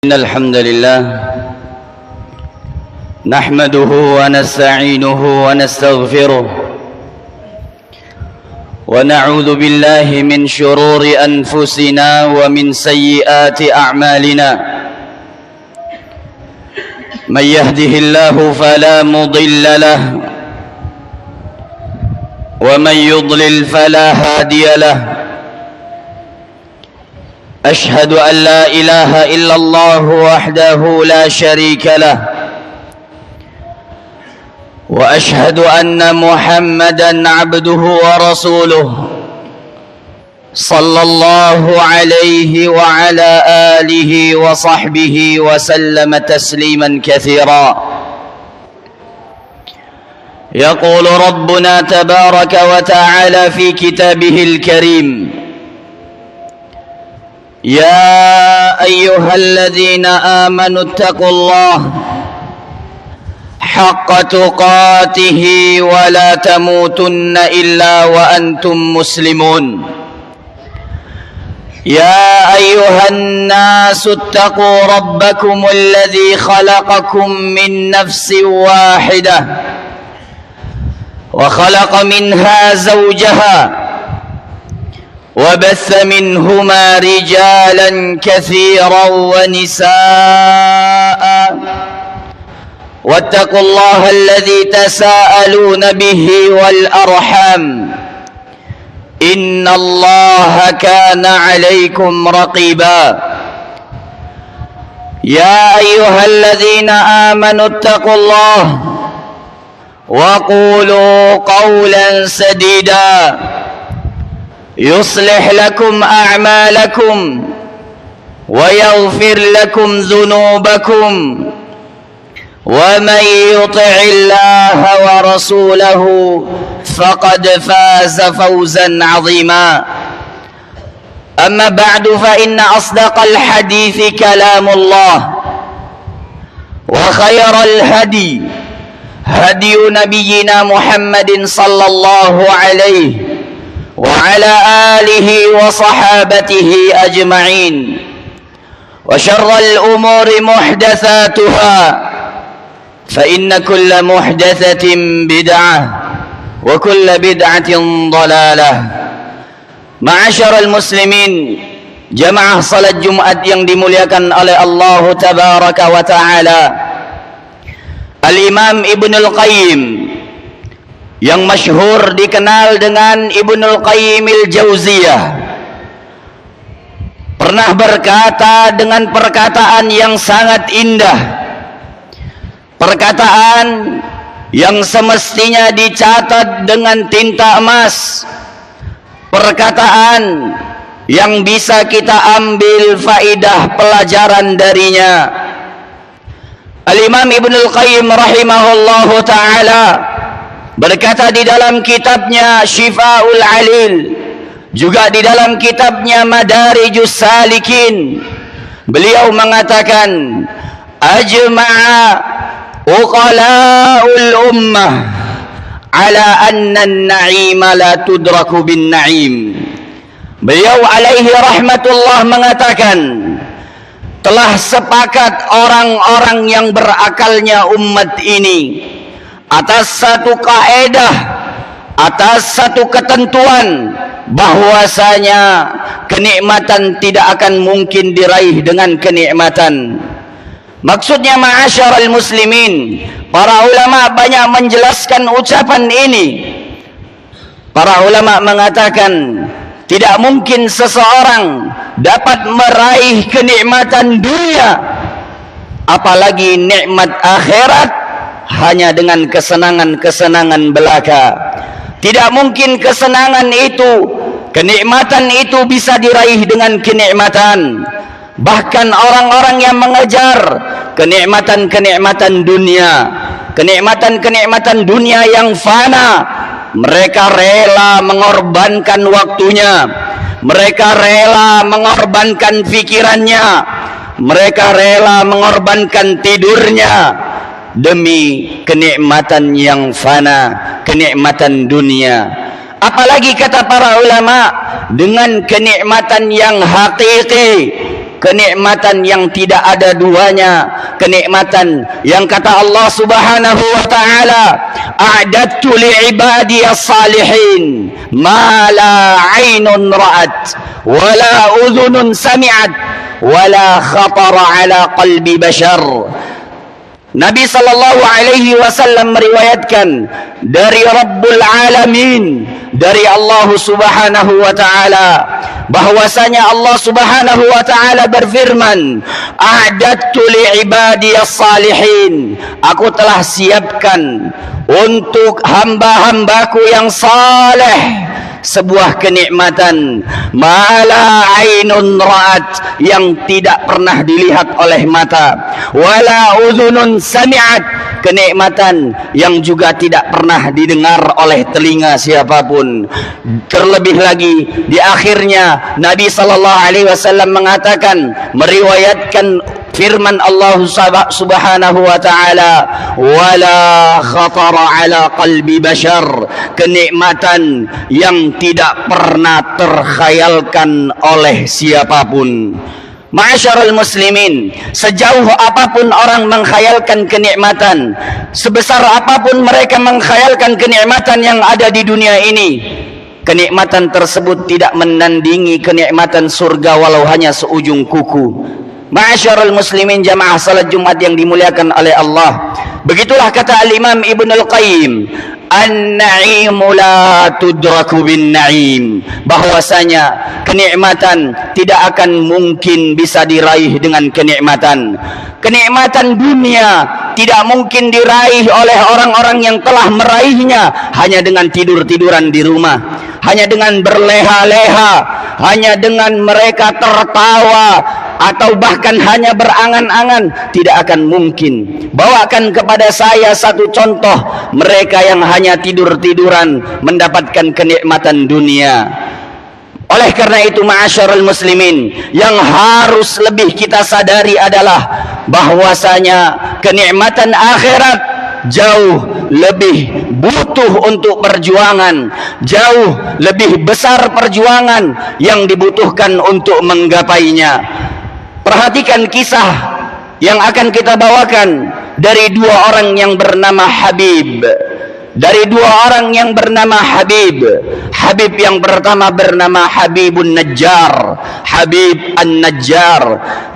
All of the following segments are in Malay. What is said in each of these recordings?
إن الحمد لله نحمده ونستعينه ونستغفره ونعوذ بالله من شرور أنفسنا ومن سيئات أعمالنا من يهده الله فلا مضل له ومن يضلل فلا هادي له أشهد أن لا إله إلا الله وحده لا شريك له وأشهد أن محمدا عبده ورسوله صلى الله عليه وعلى آله وصحبه وسلم تسليما كثيرا. يقول ربنا تبارك وتعالى في كتابه الكريم: يا أيها الذين آمنوا اتقوا الله حق تقاته ولا تموتن إلا وأنتم مسلمون. يا أيها الناس اتقوا ربكم الذي خلقكم من نفس واحدة وخلق منها زوجها وبث منهما رجالا كثيرا ونساء واتقوا الله الذي تساءلون به والأرحام إن الله كان عليكم رقيبا. يا أيها الذين آمنوا اتقوا الله وقولوا قولا سديدا يصلح لكم أعمالكم ويغفر لكم ذنوبكم ومن يطع الله ورسوله فقد فاز فوزا عظيما. أما بعد فإن أصدق الحديث كلام الله وخير الهدي هدي نبينا محمد صلى الله عليه وعلى آله وصحابته أجمعين وشر الأمور محدثاتها فإن كل محدثة بدعة وكل بدعة ضلالة. Ma'asyiral muslimin, jamaah salat Jumat yang dimuliakan oleh Allah Tabaraka wa Ta'ala, Al-Imam Ibnul Qayyim yang masyhur dikenal dengan Ibnul Qayyimil Jauziyah pernah berkata dengan perkataan yang sangat indah, perkataan yang semestinya dicatat dengan tinta emas, perkataan yang bisa kita ambil faidah pelajaran darinya. Al-Imam Ibnul Qayyim rahimahullahu ta'ala berkata di dalam kitabnya Syifa'ul Alil, juga di dalam kitabnya Madarijus Salikin, beliau mengatakan, ajma'a uqala'ul ummah ala anna an-na'ima la tudraku bin na'im. Beliau alaihi rahmatullah mengatakan, telah sepakat orang-orang yang berakalnya umat ini atas satu kaedah, atas satu ketentuan, bahwasanya kenikmatan tidak akan mungkin diraih dengan kenikmatan. Maksudnya, ma'asyiral muslimin, para ulama banyak menjelaskan ucapan ini. Para ulama mengatakan tidak mungkin seseorang dapat meraih kenikmatan dunia, apalagi nikmat akhirat, hanya dengan kesenangan-kesenangan belaka. Tidak mungkin kesenangan itu, kenikmatan itu bisa diraih dengan kenikmatan. Bahkan orang-orang yang mengejar kenikmatan-kenikmatan dunia, kenikmatan-kenikmatan dunia yang fana, mereka rela mengorbankan waktunya, mereka rela mengorbankan pikirannya, mereka rela mengorbankan tidurnya demi kenikmatan yang fana, kenikmatan dunia. Apalagi kata para ulama, dengan kenikmatan yang hakiki, kenikmatan yang tidak ada duanya, kenikmatan yang kata Allah Subhanahu wa taala, a'dattu li'ibadi as-salihin ma la 'ainun ra'at wa la udhunun sami'at wa la khatara 'ala qalbi bashar. Nabi sallallahu alaihi wasallam meriwayatkan dari Rabbul Alamin, dari Allah Subhanahu wa taala, bahwasanya Allah Subhanahu wa taala berfirman, a'dattu li'ibadiyas salihin, aku telah siapkan untuk hamba-hambaku yang saleh sebuah kenikmatan mala ainun ra'at, yang tidak pernah dilihat oleh mata, wala udhunun sami'at, kenikmatan yang juga tidak pernah didengar oleh telinga siapapun. Terlebih lagi di akhirnya Nabi sallallahu alaihi wasallam mengatakan, meriwayatkan firman Allah Subhanahu wa taala, wala khatara ala qalbi bashar, kenikmatan yang tidak pernah terkhayalkan oleh siapapun. Ma'asyiral muslimin, sejauh apapun orang mengkhayalkan kenikmatan, sebesar apapun mereka mengkhayalkan kenikmatan yang ada di dunia ini, kenikmatan tersebut tidak menandingi kenikmatan surga walau hanya seujung kuku. Ma'asyiral muslimin, jamaah salat Jumat yang dimuliakan oleh Allah, begitulah kata Al-Imam Ibnul Qayyim, an-na'imu la tudraku bin na'im, bahwasanya kenikmatan tidak akan mungkin bisa diraih dengan kenikmatan. Kenikmatan dunia tidak mungkin diraih oleh orang-orang yang telah meraihnya hanya dengan tidur-tiduran di rumah, hanya dengan berleha-leha, hanya dengan mereka tertawa, atau bahkan hanya berangan-angan. Tidak akan mungkin. Bawakan kepada saya satu contoh mereka yang hanya tidur-tiduran mendapatkan kenikmatan dunia. Oleh karena itu, ma'asyiral muslimin, yang harus lebih kita sadari adalah bahwasanya kenikmatan akhirat jauh lebih butuh untuk perjuangan, jauh lebih besar perjuangan yang dibutuhkan untuk menggapainya. Perhatikan kisah yang akan kita bawakan dari dua orang yang bernama Habib. Dari dua orang yang bernama Habib. Habib yang pertama bernama Habibun Najjar, Habib An-Najjar.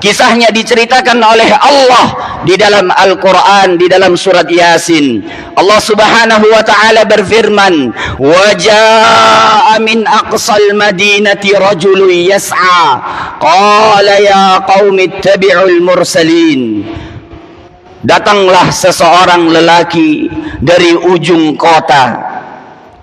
Kisahnya diceritakan oleh Allah di dalam Al-Quran, di dalam surat Yasin. Allah Subhanahu wa ta'ala berfirman, wa jaa'a min aqsal madinati rajulun yas'a qala ya qaumi ittabi'ul mursalin. Datanglah seseorang lelaki dari ujung kota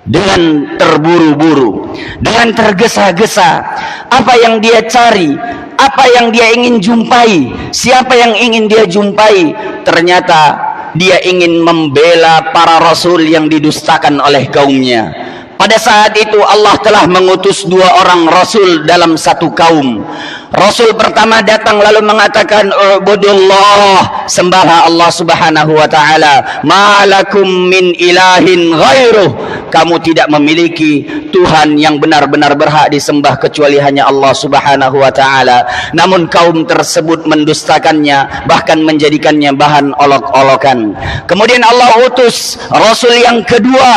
dengan terburu-buru, dengan tergesa-gesa. Apa yang dia cari, apa yang dia ingin jumpai, siapa yang ingin dia jumpai? Ternyata dia ingin membela para rasul yang didustakan oleh kaumnya. Pada saat itu Allah telah mengutus dua orang rasul dalam satu kaum. Rasul pertama datang lalu mengatakan, ubudullah, sembahlah Allah Subhanahu wa ta'ala, ma'alakum min ilahin ghairuh, kamu tidak memiliki Tuhan yang benar-benar berhak disembah kecuali hanya Allah Subhanahu wa ta'ala. Namun kaum tersebut mendustakannya, bahkan menjadikannya bahan olok-olokan. Kemudian Allah utus Rasul yang kedua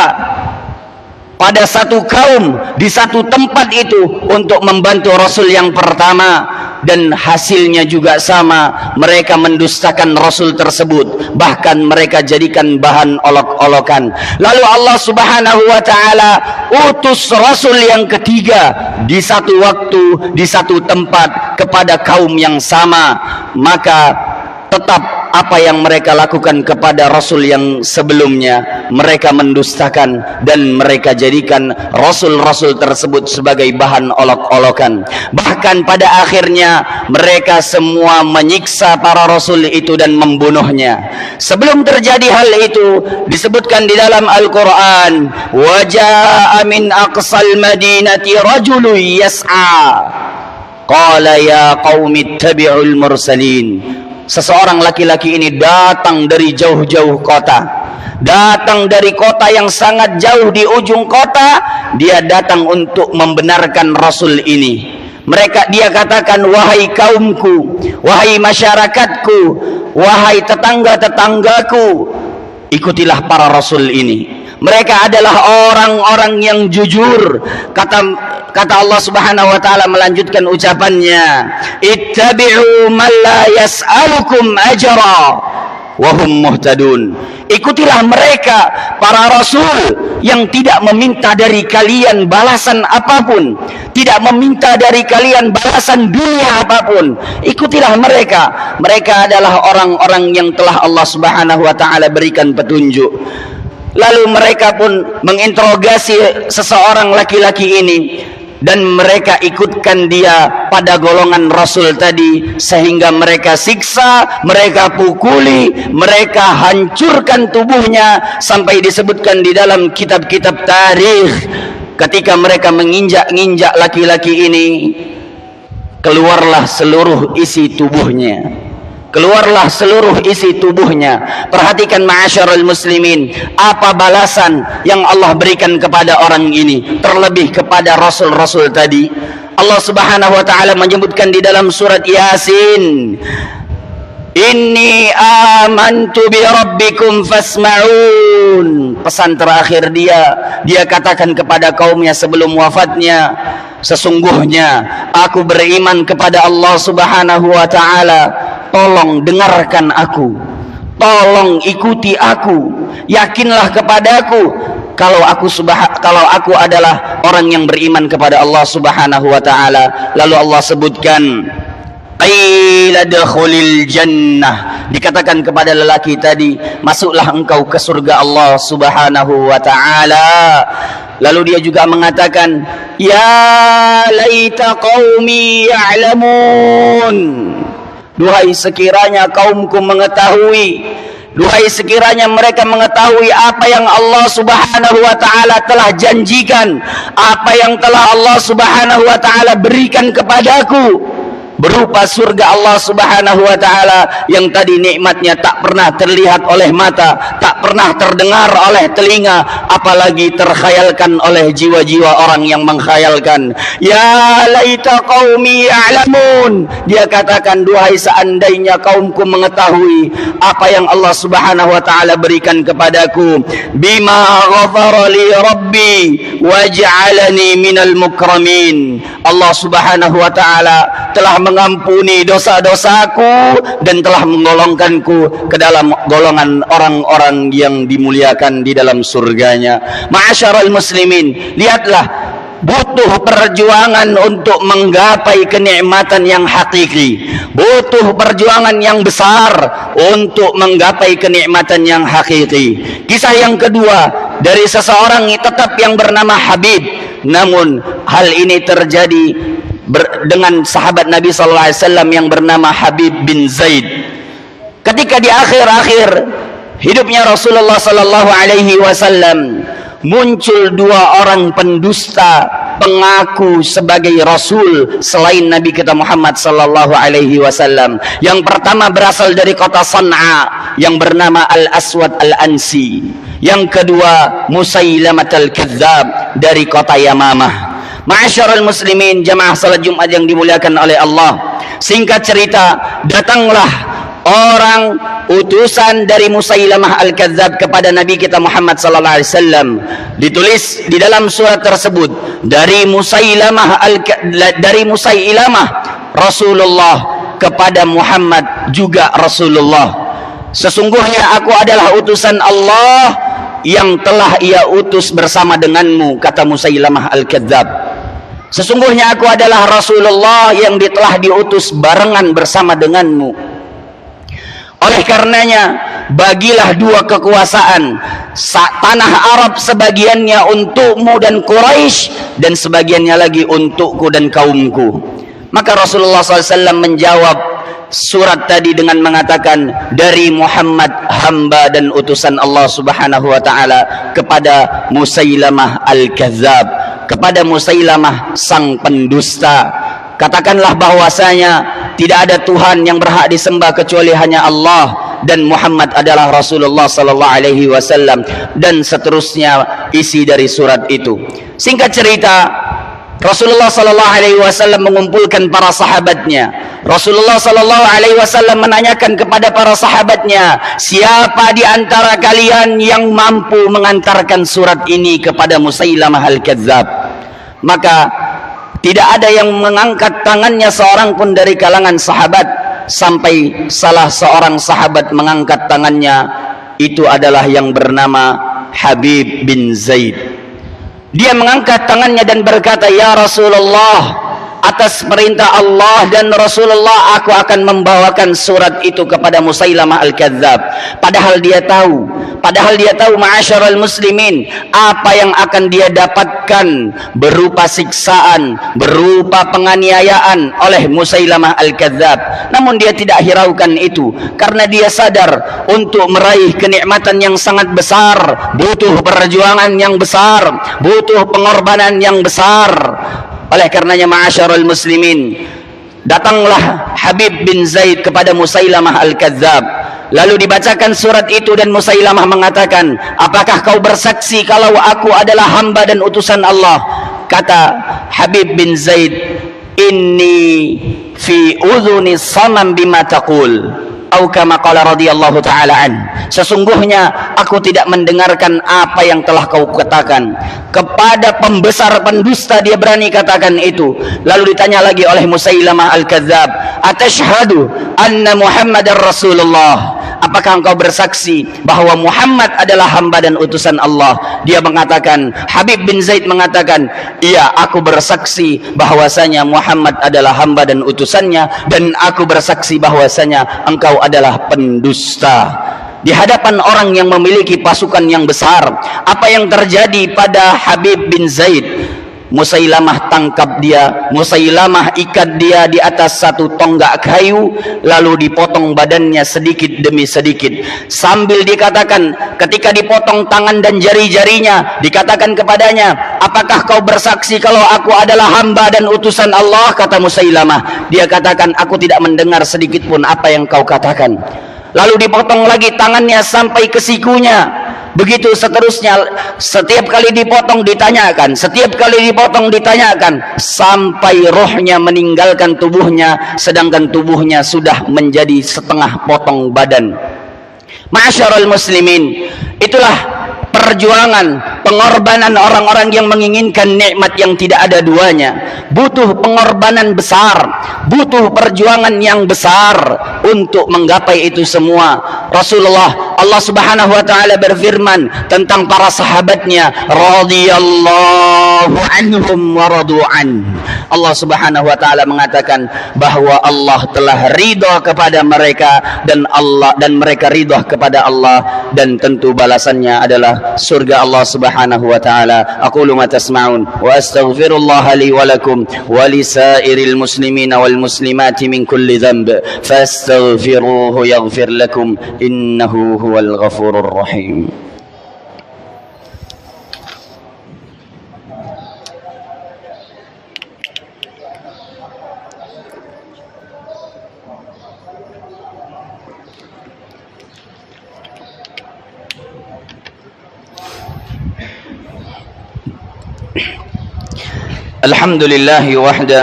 pada satu kaum di satu tempat itu untuk membantu Rasul yang pertama, dan hasilnya juga sama. Mereka mendustakan Rasul tersebut, bahkan mereka jadikan bahan olok-olokan. Lalu Allah Subhanahu wa ta'ala utus Rasul yang ketiga di satu waktu, di satu tempat kepada kaum yang sama. Maka tetap apa yang mereka lakukan kepada Rasul yang sebelumnya, mereka mendustakan dan mereka jadikan Rasul-Rasul tersebut sebagai bahan olok-olokan. Bahkan pada akhirnya mereka semua menyiksa para Rasul itu dan membunuhnya. Sebelum terjadi hal itu disebutkan di dalam Al-Quran, wa jaa'a min aqsal madinati rajulun yas'a qala ya qaumi ittabi'ul mursalin. Seseorang laki-laki ini datang dari jauh-jauh kota, datang dari kota yang sangat jauh di ujung kota. Dia datang untuk membenarkan Rasul ini. Dia katakan, wahai kaumku, wahai masyarakatku, wahai tetangga-tetanggaku, ikutilah para rasul ini. Mereka adalah orang-orang yang jujur. Kata Allah Subhanahu wa taala melanjutkan ucapannya, ittabi'u man la yas'alukum ajra wa hum muhtadun. Ikutilah mereka, para rasul yang tidak meminta dari kalian balasan apapun, tidak meminta dari kalian balasan dunia apapun. Ikutilah mereka. Mereka adalah orang-orang yang telah Allah Subhanahu wa taala berikan petunjuk. Lalu mereka pun menginterogasi seseorang laki-laki ini, dan mereka ikutkan dia pada golongan rasul tadi, sehingga mereka siksa, mereka pukuli, mereka hancurkan tubuhnya, sampai disebutkan di dalam kitab-kitab tarikh, ketika mereka menginjak-injak laki-laki ini, keluarlah seluruh isi tubuhnya. Keluarlah seluruh isi tubuhnya. Perhatikan ma'asyarul muslimin, apa balasan yang Allah berikan kepada orang ini, terlebih kepada rasul-rasul tadi. Allah Subhanahu wa taala menyebutkan di dalam surat Yasin, inni amantu bi rabbikum fasma'un. Pesan terakhir dia katakan kepada kaumnya sebelum wafatnya, sesungguhnya aku beriman kepada Allah Subhanahu wa taala, tolong dengarkan aku, tolong ikuti aku, yakinlah kepadaku kalau aku adalah orang yang beriman kepada Allah Subhanahu wa taala. Lalu Allah sebutkan, qila dkhulil jannah, dikatakan kepada lelaki tadi, masuklah engkau ke surga Allah Subhanahu wa taala. Lalu dia juga mengatakan, ya laita qaumi ya'lamun, duhai sekiranya kaumku mengetahui, duhai sekiranya mereka mengetahui apa yang Allah Subhanahu wa taala telah janjikan, apa yang telah Allah Subhanahu wa taala berikan kepadaku berupa surga Allah Subhanahu wa taala yang tadi nikmatnya tak pernah terlihat oleh mata, tak pernah terdengar oleh telinga, apalagi terkhayalkan oleh jiwa-jiwa orang yang mengkhayalkan. Ya laita qaumi ya'lamun, dia katakan, duhai seandainya kaumku mengetahui apa yang Allah Subhanahu wa taala berikan kepadaku, bima ghafara li rabbi waj'alani minal mukramin. Allah Subhanahu wa taala telah mengampuni dosa-dosaku dan telah menggolongkanku ke dalam golongan orang-orang yang dimuliakan di dalam surganya. Ma'asyaral muslimin, lihatlah, butuh perjuangan untuk menggapai kenikmatan yang hakiki, butuh perjuangan yang besar untuk menggapai kenikmatan yang hakiki. Kisah yang kedua dari seseorang tetap yang bernama Habib, namun hal ini terjadi dengan sahabat Nabi sallallahu alaihi wasallam yang bernama Habib bin Zaid. Ketika di akhir-akhir hidupnya Rasulullah sallallahu alaihi wasallam, muncul dua orang pendusta pengaku sebagai rasul selain Nabi kita Muhammad sallallahu alaihi wasallam. Yang pertama berasal dari kota San'a yang bernama Al-Aswad Al-Ansi. Yang kedua Musailamah Al-Kadzdzab dari kota Yamamah. Ma'asyarul muslimin, jamaah salat Jumat yang dimuliakan oleh Allah, singkat cerita, datanglah orang utusan dari Musailamah Al-Kadzdzab kepada Nabi kita Muhammad sallallahu alaihi wasallam. Ditulis di dalam surat tersebut, dari Musailamah Rasulullah kepada Muhammad juga Rasulullah. Sesungguhnya aku adalah utusan Allah yang telah ia utus bersama denganmu, kata Musailamah Al-Kadzdzab. Sesungguhnya aku adalah Rasulullah yang telah diutus barengan bersama denganmu. Oleh karenanya, bagilah dua kekuasaan, tanah Arab sebagiannya untukmu dan Quraisy, dan sebagiannya lagi untukku dan kaumku. Maka Rasulullah SAW menjawab surat tadi dengan mengatakan, dari Muhammad hamba dan utusan Allah Subhanahu wa taala kepada Musailamah Al-Kadzdzab, kepada Musailamah sang pendusta. Katakanlah bahwasanya tidak ada Tuhan yang berhak disembah kecuali hanya Allah, dan Muhammad adalah Rasulullah sallallahu alaihi wasallam, dan seterusnya isi dari surat itu. Singkat cerita, Rasulullah sallallahu alaihi wasallam mengumpulkan para sahabatnya. Rasulullah sallallahu alaihi wasallam menanyakan kepada para sahabatnya, siapa di antara kalian yang mampu mengantarkan surat ini kepada Musailamah al-Kadzdzab? Maka tidak ada yang mengangkat tangannya seorang pun dari kalangan sahabat, sampai salah seorang sahabat mengangkat tangannya. Itu adalah yang bernama Habib bin Zaid. Dia mengangkat tangannya dan berkata, ya Rasulullah, atas perintah Allah dan Rasulullah, aku akan membawakan surat itu kepada Musailamah al-Kadzdzab. Padahal dia tahu ma'asyiral muslimin, apa yang akan dia dapatkan berupa siksaan, berupa penganiayaan oleh Musailamah al-Kadzdzab. Namun dia tidak hiraukan itu, karena dia sadar untuk meraih kenikmatan yang sangat besar butuh perjuangan yang besar, butuh pengorbanan yang besar. Oleh karenanya ma'asyiral muslimin, datanglah Habib bin Zaid kepada Musailamah al-Kadzdzab. Lalu dibacakan surat itu dan Musailamah mengatakan, apakah kau bersaksi kalau aku adalah hamba dan utusan Allah? Kata Habib bin Zaid, inni fi udhuni samam bima taqul. Atau kama qala radhiyallahu ta'ala an, sesungguhnya aku tidak mendengarkan apa yang telah kau katakan. Kepada pembesar pendusta dia berani katakan itu. Lalu ditanya lagi oleh Musailamah al-Kadzdzab, atashhadu anna Muhammadar Rasulullah, apakah engkau bersaksi bahwa Muhammad adalah hamba dan utusan Allah? Dia mengatakan, Habib bin Zaid mengatakan, iya, aku bersaksi bahwasanya Muhammad adalah hamba dan utusannya, dan aku bersaksi bahwasanya engkau adalah pendusta. Di hadapan orang yang memiliki pasukan yang besar, apa yang terjadi pada Habib bin Zaid? Musailamah tangkap dia, Musailamah ikat dia di atas satu tonggak kayu, lalu dipotong badannya sedikit demi sedikit. Sambil dikatakan, ketika dipotong tangan dan jari-jarinya, dikatakan kepadanya, apakah kau bersaksi kalau aku adalah hamba dan utusan Allah? Kata Musailamah, dia katakan, aku tidak mendengar sedikit pun apa yang kau katakan. Lalu dipotong lagi tangannya sampai ke sikunya. Begitu seterusnya, setiap kali dipotong ditanyakan, setiap kali dipotong ditanyakan, sampai rohnya meninggalkan tubuhnya, sedangkan tubuhnya sudah menjadi setengah potong badan. Ma'asyiral muslimin, itulah perjuangan, pengorbanan orang-orang yang menginginkan nikmat yang tidak ada duanya. Butuh pengorbanan besar, butuh perjuangan yang besar untuk menggapai itu semua. Rasulullah, Allah Subhanahu wa taala berfirman tentang para sahabatnya, radhiyallahu anhum wa radu'an. Allah Subhanahu wa taala mengatakan bahwa Allah telah ridha kepada mereka dan mereka ridha kepada Allah, dan tentu balasannya adalah surga Allah Subhanahu wa taala. Aqulu ma tasma'un wa astaghfirullah li wa lakum wa li sairil muslimina wal muslimati min kulli dhanb fastaghfiruhu yaghfir lakum innahu huwal ghafurur rahim. Alhamdulillah wahda,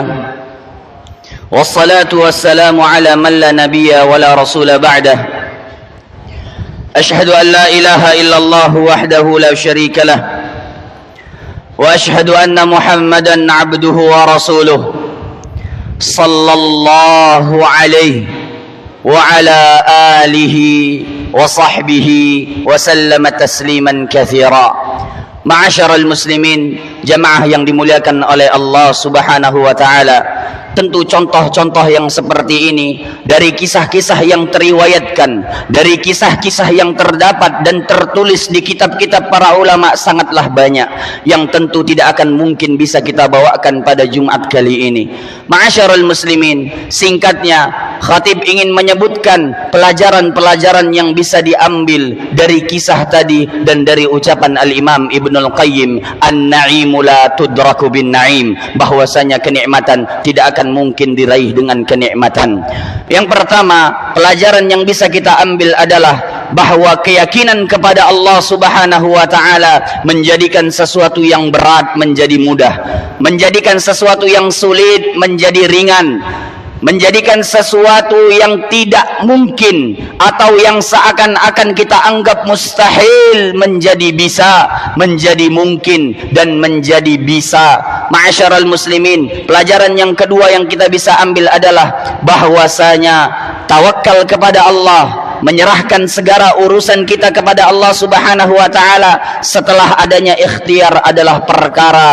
wassalatu wassalamu ala man la nabiyya wa la rasula ba'dah. Ashhadu an la ilaha illallah wahdahu la syarika lah, wa ashhadu anna Muhammadan abduhu wa rasuluh, sallallahu alaihi wa ala alihi wa sahbihi wa sallama tasliman katsira. Ma'asyiral muslimin, jamaah yang dimuliakan oleh Allah Subhanahu wa taala, tentu contoh-contoh yang seperti ini dari kisah-kisah yang teriwayatkan, dari kisah-kisah yang terdapat dan tertulis di kitab-kitab para ulama sangatlah banyak, yang tentu tidak akan mungkin bisa kita bawakan pada Jumat kali ini. Ma'asyiral muslimin, singkatnya khatib ingin menyebutkan pelajaran-pelajaran yang bisa diambil dari kisah tadi dan dari ucapan Al-Imam Ibnul Qayyim, an-na'imu la tudraku bin na'im, bahwasanya kenikmatan tidak akan mungkin diraih dengan kenikmatan. Yang pertama, pelajaran yang bisa kita ambil adalah bahwa keyakinan kepada Allah Subhanahu wa taala menjadikan sesuatu yang berat menjadi mudah, menjadikan sesuatu yang sulit menjadi ringan, menjadikan sesuatu yang tidak mungkin atau yang seakan-akan kita anggap mustahil menjadi bisa, menjadi mungkin dan menjadi bisa. Ma'asyiral muslimin, pelajaran yang kedua yang kita bisa ambil adalah bahwasanya tawakal kepada Allah, menyerahkan segala urusan kita kepada Allah Subhanahu wa taala setelah adanya ikhtiar adalah perkara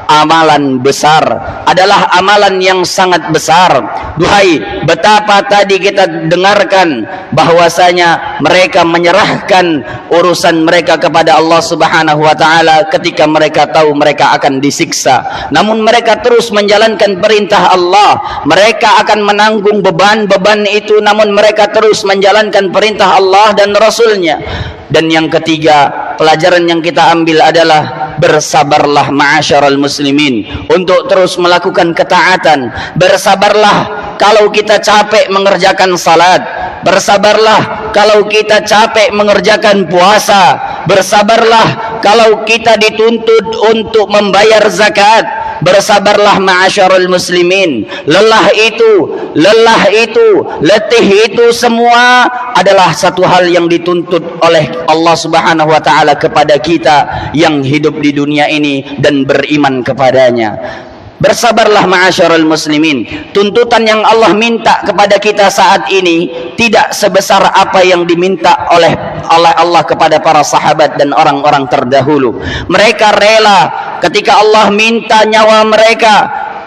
amalan besar, adalah amalan yang sangat besar. Duhai, betapa tadi kita dengarkan bahwasanya mereka menyerahkan urusan mereka kepada Allah Subhanahu wa taala ketika mereka tahu mereka akan disiksa, namun mereka terus menjalankan perintah Allah. Mereka akan menanggung beban-beban itu, namun mereka terus menjalankan perintah Allah dan Rasulnya. Dan yang ketiga, pelajaran yang kita ambil adalah bersabarlah ma'asyiral muslimin untuk terus melakukan ketaatan. Bersabarlah kalau kita capek mengerjakan salat, bersabarlah kalau kita capek mengerjakan puasa, bersabarlah kalau kita dituntut untuk membayar zakat, bersabarlah ma'asyiral muslimin. Lelah itu, letih itu semua adalah satu hal yang dituntut oleh Allah Subhanahu wa taala kepada kita yang hidup di dunia ini dan beriman kepadanya. Bersabarlah ma'asyiral muslimin. Tuntutan yang Allah minta kepada kita saat ini tidak sebesar apa yang diminta oleh Allah kepada para sahabat dan orang-orang terdahulu. Mereka rela ketika Allah minta nyawa mereka,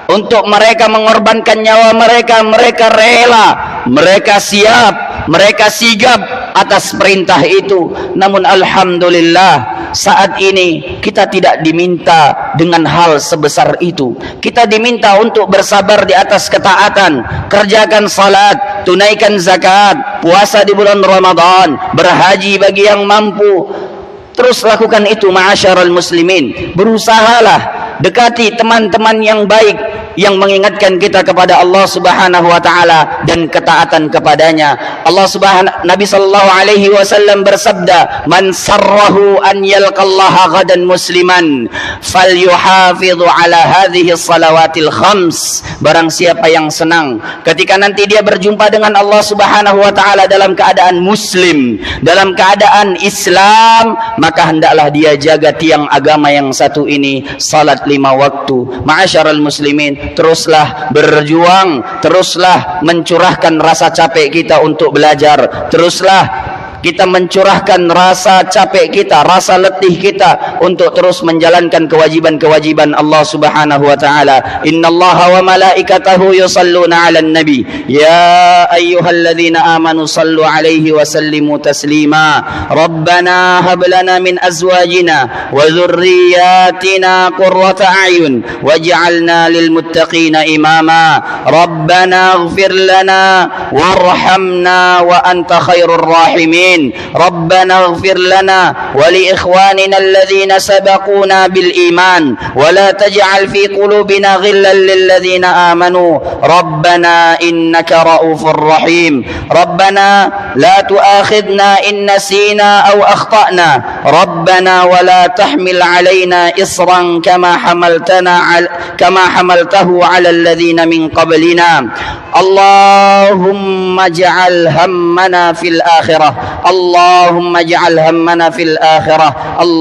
untuk mereka mengorbankan nyawa mereka, mereka rela, mereka siap, mereka sigap atas perintah itu. Namun alhamdulillah, saat ini kita tidak diminta dengan hal sebesar itu. Kita diminta untuk bersabar di atas ketaatan, kerjakan salat, tunaikan zakat, puasa di bulan Ramadan, berhaji bagi yang mampu. Terus lakukan itu ma'asyiral muslimin. Berusahalah dekati teman-teman yang baik yang mengingatkan kita kepada Allah Subhanahu wa taala dan ketaatan kepadanya. Nabi sallallahu alaihi wasallam bersabda, "Man sarrahu an yalqallaha ghadan musliman falyuhafidhu ala hadhihi salawatil khams." Barang siapa yang senang ketika nanti dia berjumpa dengan Allah Subhanahu wa taala dalam keadaan muslim, dalam keadaan Islam, maka hendaklah dia jaga tiang agama yang satu ini, salat 5 waktu. Ma'asyiral muslimin, teruslah berjuang, teruslah mencurahkan rasa capek kita untuk belajar, teruslah kita mencurahkan rasa capek kita, rasa letih kita untuk terus menjalankan kewajiban-kewajiban Allah Subhanahu wa taala. Innallaha wa malaikatahu yusalluna 'alan nabi ya ayyuhalladzina amanu sallu 'alaihi wa sallimu taslima. Rabbana hab lana min azwajina wa dhurriyyatina qurrata a'yun waj'alna lil muttaqina imama. Rabbana ighfir lana warhamna wa anta khairur rahimin. ربنا اغفر لنا ولإخواننا الذين سبقونا بالإيمان ولا تجعل في قلوبنا غلا للذين آمنوا ربنا إنك رؤوف رحيم ربنا لا تؤاخذنا إن نسينا أو أخطأنا ربنا ولا تحمل علينا إصرا كما حملته على الذين من قبلنا اللهم اجعل همنا في الآخرة اللهم اجعل همنا في الآخرة